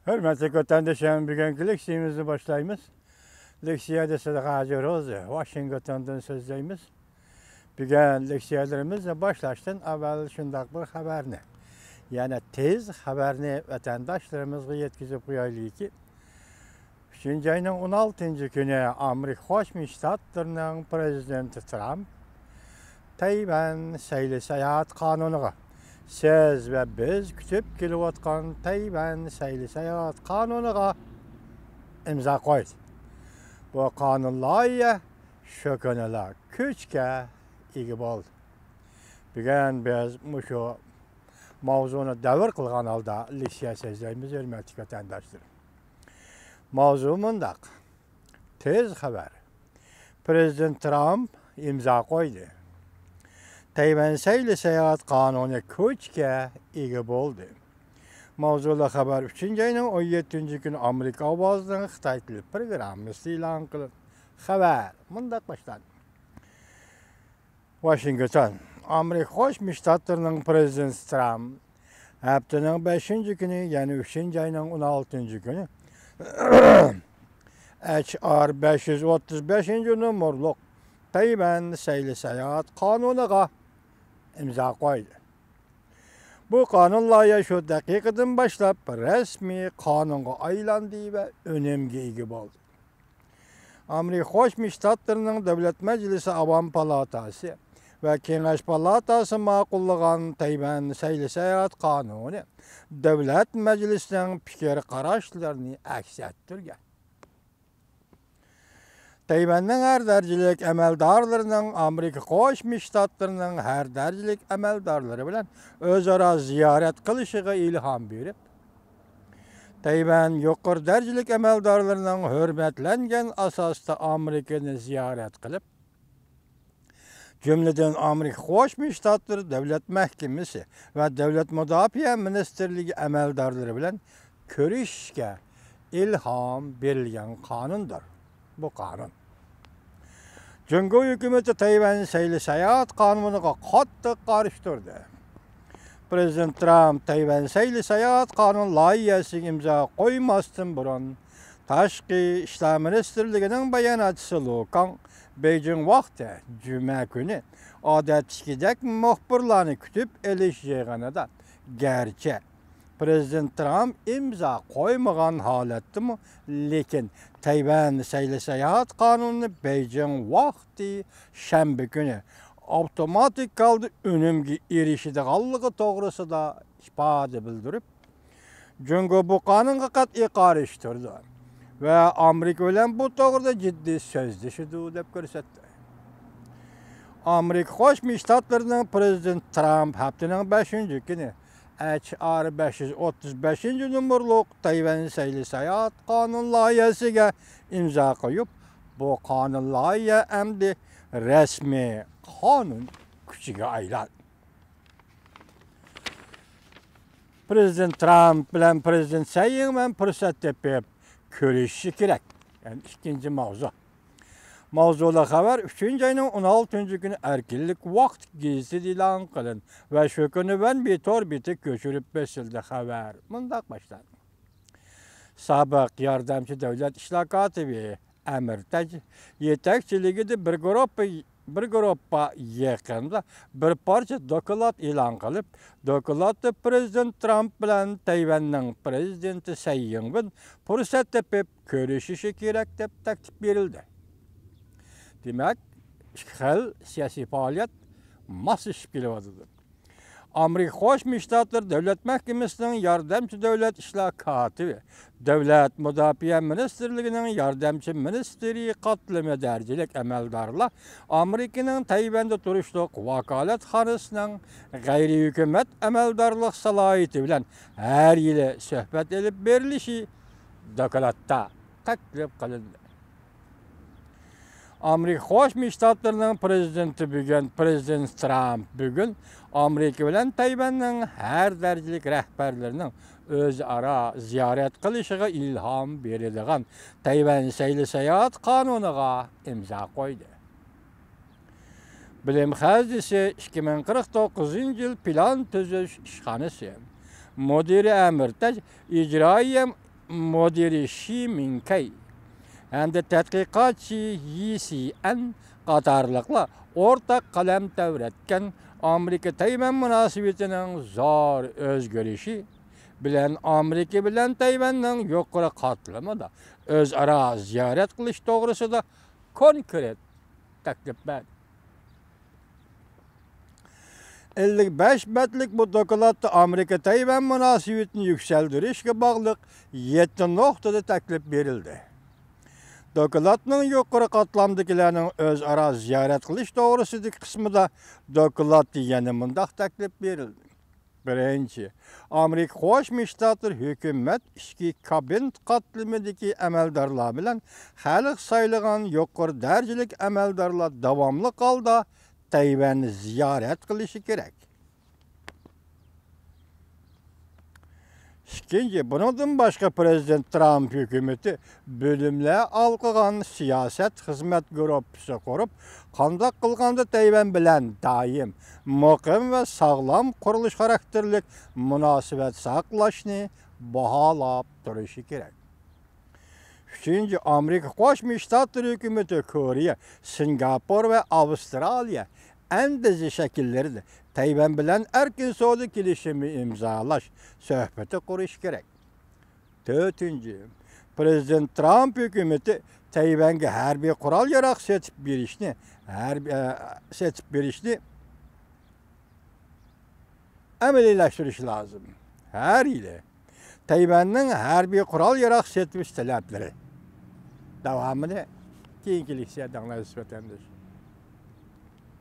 Hürmetli vatandaşlarım, bugünkü leksiyemizi başlayımız. Leksiyada Sadaka Rozi, Washington'dan sözleyimiz. Bugün leksiyalarımız başlaştın evvel şundak bir haberini. Yani tez haberini vatandaşlarımızga yetkizip koyaylı ki 3. ayının 16. günü Amerika Birleşik Ştatlarının prezidenti Trump Tayvan saylı seyahat kanunuga siz ve biz kütüp kelivatkan Tayvan saylı seyahat kanunuga imza koydu. Bu kanunlar şu konular küçke igi oldu. Bugün biz şu mavzunu devir kılgan halda leksiya sözlerimiz hürmetli vatandaşlar. Mavzu mundak. Tez haber. Prezident Trump imza koydu. Tayvan saylı seyahat kanunu küçke igi oldu. Mavzulu haber 3. ayının 17. günü Amerika Avazı'nın Xitay Tili programı ilan kılın. Haber mundak başlandı. Washington, Amerika Birleşik Ştatlarının prezidenti Trump haftanın 5. günü yani 3. ayının 16. günü HR 535. numaralı Tayvan saylı seyahat kanunuga imza koydu. Bu kanunla şu dakikadan başlap resmi kanunga aylandı ve önemli igi oldu. Amerika Birleşik Ştatlarının Devlet Meclisi Avam Palatası ve Kengaş Palatası makullagan Tayvan saylı seyahat kanunu Devlet Meclisi'nin fikir karaşlarını aks ettirgen. Tayvan'ın her dercilik emeldarlarının Amerika Birleşik Ştatlarının her dercilik emeldarları bilen özara ziyaret kılışıga ilham verip Tayvan yuqur dercilik emeldarlarının hürmetlengen asasta Amerika'nı ziyaret kılıp cümleden Amerika Birleşik Ştatları Devlet Mahkemesi ve Devlet Müdafiə Ministerliği emeldarları bilen körüşke ilham verilgen kanundur. Bu kanun. Cumhur hükümeti Tayvan saylı seyahat kanunuga qattiq qarıştırdı. Prezident Trump Tayvan saylı seyahat kanun layihasi imza koymasdan burun Tashqi İşler Ministerliğinin bayanatçısı Lukan Beijing vaqti Cuma günü odatdagidek muxbirlarni kütüp elişeceğine gerçi Prezident Trump imza koymagan halatdimi, lekin Tayvan saylı seyahat kanunu Beijing vaqti şembe günü avtomatik kaldı önümge erişidiganligi to'g'risida ifade bildirip, Cumhur bu kanunga qat'iy qarshi ve Amerika bilan bu to'g'rida ciddi so'zlashadi deb ko'rsatdi. Amerika Birleşik Ştatlarının Prezident Trump haftanın 5. günü HR 535. numaralı Tayvan saylı seyahat kanun layihasiga imza koyup, bu kanun layihasi endi resmi kanun kuchiga aylandı. Prezident Trump bilen Prezident Sayın fırsat tepip görüşü kerak. Yani ikinci mavzu. Mavzulu haber 3. ayının 16. günü erkinlik vaqt gezisi ilan kılın ve şu günü ben bir bitik göçürüp besildi haber. Mundak başlandı. Sabık yardımcı devlet işler katibi Emirtaş yetekçiliği de bir grupa yakında bir parça dokulat ilan kılıp, dokulatı Prezident Trump bilen Tayvan'ın prezidenti Sayın fırsat tepip görüşüşü kerak deb taklif verildi. Demek, işgal siyasi faaliyet masif keliyotidir. Amerika Birleşik Ştatları Devlet Mahkemesi'nin yardımcı devlet işler katibi, Devlet Müdafiə Ministerliğinin yardımcı ministeri katılımı dercilik emeldarla Amerika'nın Tayvan'da turuşluq vakaletxanasının gayri hükümet emeldarlık salayeti bilen her yili söhbet edip verilişi dokulatta taklif kılındı. Amerika Birleşik Ştatlarının prezidenti bugün, Prezident Trump bugün Amerika bilen Tayvan'ın her dercilik rehberlerinin özara ziyaret kılışıga ilham verilgan Tayvan saylı seyahat kanunuga imza koydu. Bilim Hazisi 2049 yıl plan tüzüş işhanesi müdiri Emirtaş icraiye müdiri Xi Minkey hamda tədqiqatçı Yi Sian qatarlıqla ortaq qaləm təvrətkən Amerika Tayvan münasibətinin zor özgörüşü bilen Amerika bilen Tayvan'ın yukarı katılımı da özara ziyaret kılış doğrusu da konkret teklif verdi. 55 betlik bu dokumentta Amerika Tayvan münasibetini yükseldirişe bağlı 7 noktada teklif verildi. Dokumentның yukarı katlamdakilerinin özara ziyaret kılış doğrusudaki kısmı da dokument yanımında teklif verildi. Birinci, Amerika Qo'shma Shtatlar hukumat ishki kabinet qatlamidagi amaldarlar bilan xalq saylagan yuqori darajalik amaldarlar davomli holda Tayvanni ziyorat qilishi kerak. İkinci, bundan başka Prezident Trump hükümeti bölümle alqıgan siyaset hizmet gruppası kurup, qandaq qılğanda Tayvan bilen daim, muqim ve sağlam quruluş karakterlik münasibet saqlaşını bahalap duruşu gerek. Üçüncü, Amerika Qo'shma Shtatlar hükümeti Koreya, Singapur ve Avustralya endezi şekilleri Tayvan bilen erkin savdo kelishimi imzalash, söhbeti qurish kerak. Dördüncü, Prezident Trump hükümeti Tayvanga harbiy qurol yarog' setib berishni amaliylashtirish lazım. Her yili Tayvanning harbiy qurol yarog' setish talablari davomini keyingi leksiyada anglaysiz vatandosh.